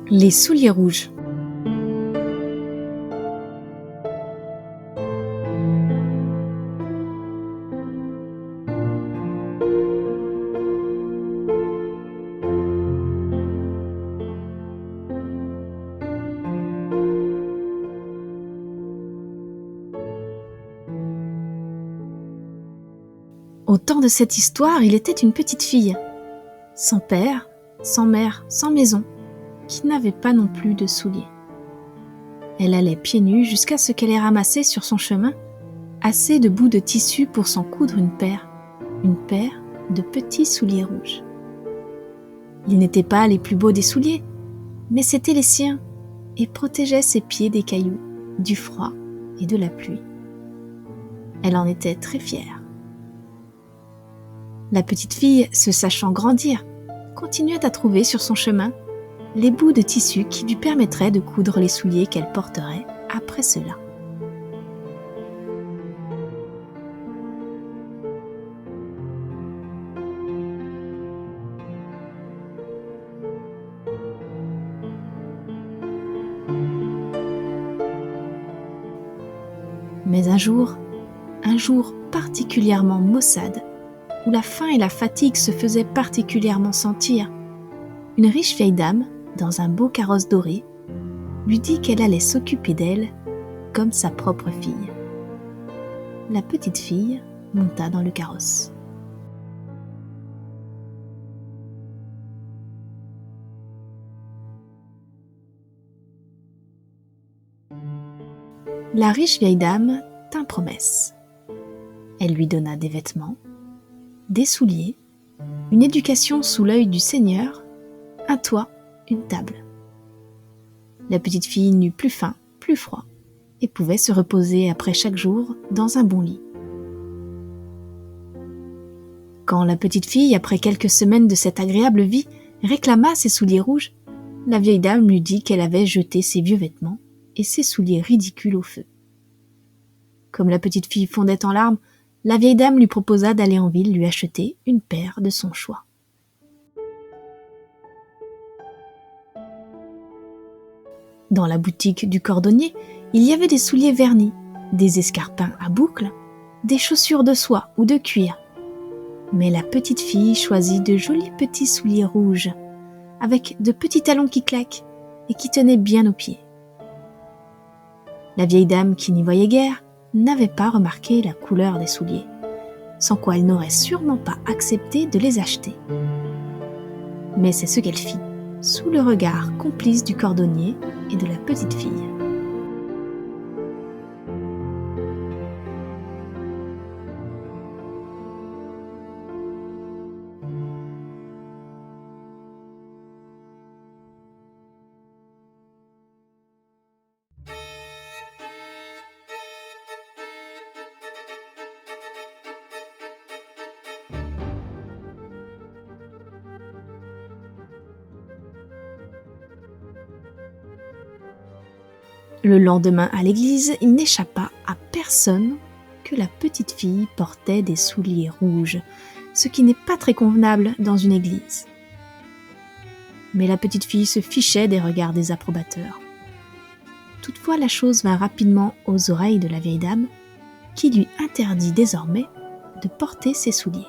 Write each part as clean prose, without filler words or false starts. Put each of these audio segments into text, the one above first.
Les souliers rouges. Au temps de cette histoire, il était une petite fille, sans père, sans mère, sans maison, qui n'avait pas non plus de souliers. Elle allait pieds nus jusqu'à ce qu'elle ait ramassé sur son chemin assez de bouts de tissu pour s'en coudre une paire de petits souliers rouges. Ils n'étaient pas les plus beaux des souliers, mais c'étaient les siens et protégeaient ses pieds des cailloux, du froid et de la pluie. Elle en était très fière. La petite fille, se sachant grandir, continuait à trouver sur son chemin les bouts de tissu qui lui permettraient de coudre les souliers qu'elle porterait après cela. Mais un jour particulièrement maussade, où la faim et la fatigue se faisaient particulièrement sentir, une riche vieille dame, dans un beau carrosse doré, lui dit qu'elle allait s'occuper d'elle comme sa propre fille. La petite fille monta dans le carrosse. La riche vieille dame tint promesse. Elle lui donna des vêtements, des souliers, une éducation sous l'œil du Seigneur, un toit, une table. La petite fille n'eut plus faim, plus froid, et pouvait se reposer après chaque jour dans un bon lit. Quand la petite fille, après quelques semaines de cette agréable vie, réclama ses souliers rouges, la vieille dame lui dit qu'elle avait jeté ses vieux vêtements et ses souliers ridicules au feu. Comme la petite fille fondait en larmes, la vieille dame lui proposa d'aller en ville lui acheter une paire de son choix. Dans la boutique du cordonnier, il y avait des souliers vernis, des escarpins à boucles, des chaussures de soie ou de cuir. Mais la petite fille choisit de jolis petits souliers rouges, avec de petits talons qui claquent et qui tenaient bien aux pieds. La vieille dame, qui n'y voyait guère, n'avait pas remarqué la couleur des souliers, sans quoi elle n'aurait sûrement pas accepté de les acheter. Mais c'est ce qu'elle fit, sous le regard complice du cordonnier et de la petite fille. Le lendemain à l'église, il n'échappa à personne que la petite fille portait des souliers rouges, ce qui n'est pas très convenable dans une église. Mais la petite fille se fichait des regards des approbateurs. Toutefois, la chose vint rapidement aux oreilles de la vieille dame, qui lui interdit désormais de porter ses souliers.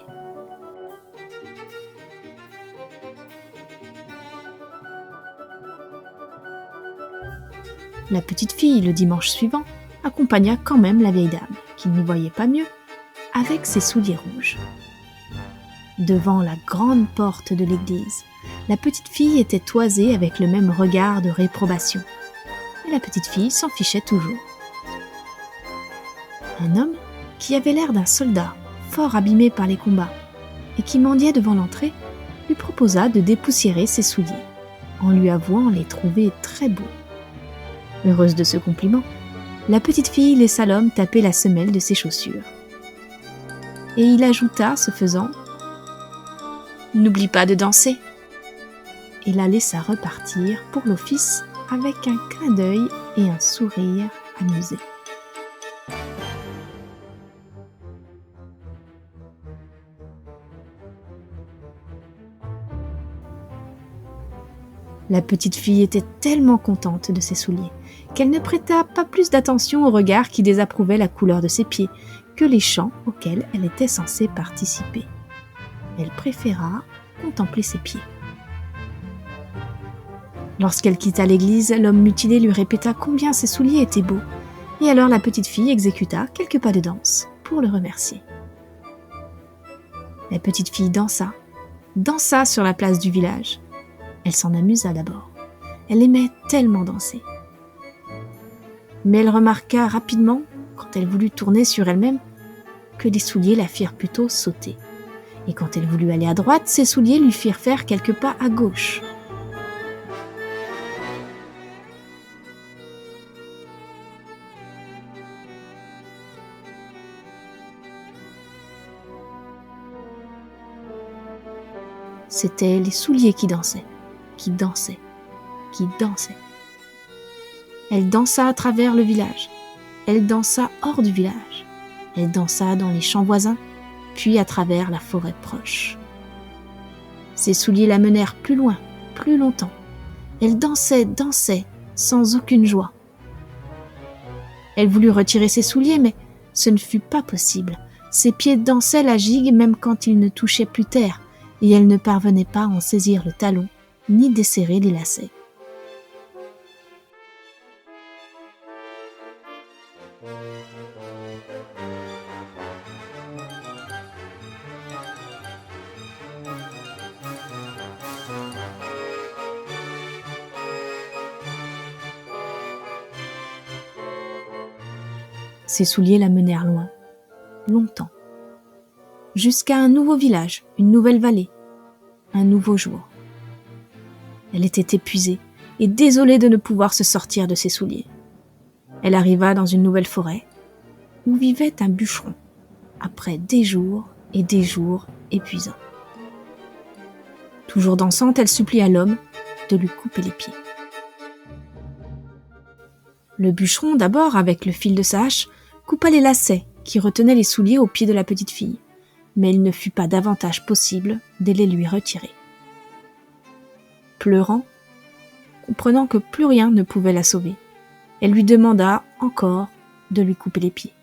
La petite fille, le dimanche suivant, accompagna quand même la vieille dame, qui n'y voyait pas mieux, avec ses souliers rouges. Devant la grande porte de l'église, la petite fille était toisée avec le même regard de réprobation. Et la petite fille s'en fichait toujours. Un homme, qui avait l'air d'un soldat, fort abîmé par les combats, et qui mendiait devant l'entrée, lui proposa de dépoussiérer ses souliers, en lui avouant les trouver très beaux. Heureuse de ce compliment, la petite fille laissa l'homme taper la semelle de ses chaussures. Et il ajouta, ce faisant, « N'oublie pas de danser !» et la laissa repartir pour l'office avec un clin d'œil et un sourire amusé. La petite fille était tellement contente de ses souliers qu'elle ne prêta pas plus d'attention au regard qui désapprouvait la couleur de ses pieds que les chants auxquels elle était censée participer. Elle préféra contempler ses pieds. Lorsqu'elle quitta l'église, l'homme mutilé lui répéta combien ses souliers étaient beaux, et alors la petite fille exécuta quelques pas de danse pour le remercier. La petite fille dansa sur la place du village. Elle s'en amusa d'abord. Elle aimait tellement danser. Mais elle remarqua rapidement, quand elle voulut tourner sur elle-même, que les souliers la firent plutôt sauter. Et quand elle voulut aller à droite, ses souliers lui firent faire quelques pas à gauche. C'étaient les souliers qui dansaient, qui dansaient, qui dansaient. Elle dansa à travers le village. Elle dansa hors du village. Elle dansa dans les champs voisins, puis à travers la forêt proche. Ses souliers la menèrent plus loin, plus longtemps. Elle dansait, sans aucune joie. Elle voulut retirer ses souliers, mais ce ne fut pas possible. Ses pieds dansaient la gigue même quand ils ne touchaient plus terre, et elle ne parvenait pas à en saisir le talon, ni desserrer les lacets. Ses souliers la menèrent loin, longtemps, jusqu'à un nouveau village, une nouvelle vallée, un nouveau jour. Elle était épuisée et désolée de ne pouvoir se sortir de ses souliers. Elle arriva dans une nouvelle forêt où vivait un bûcheron, après des jours épuisants. Toujours dansante, elle supplia l'homme de lui couper les pieds. Le bûcheron, d'abord, avec le fil de sa hache, coupa les lacets qui retenaient les souliers aux pieds de la petite fille, mais il ne fut pas davantage possible de les lui retirer. Pleurant, comprenant que plus rien ne pouvait la sauver, elle lui demanda encore de lui couper les pieds.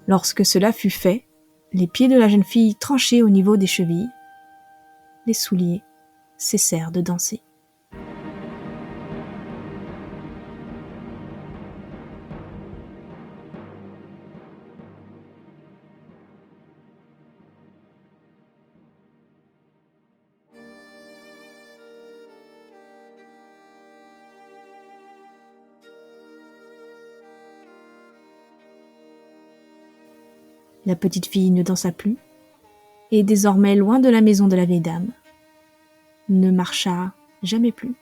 Lorsque cela fut fait, les pieds de la jeune fille tranchés au niveau des chevilles, les souliers cessèrent de danser. La petite fille ne dansa plus, et désormais loin de la maison de la vieille dame, ne marcha jamais plus.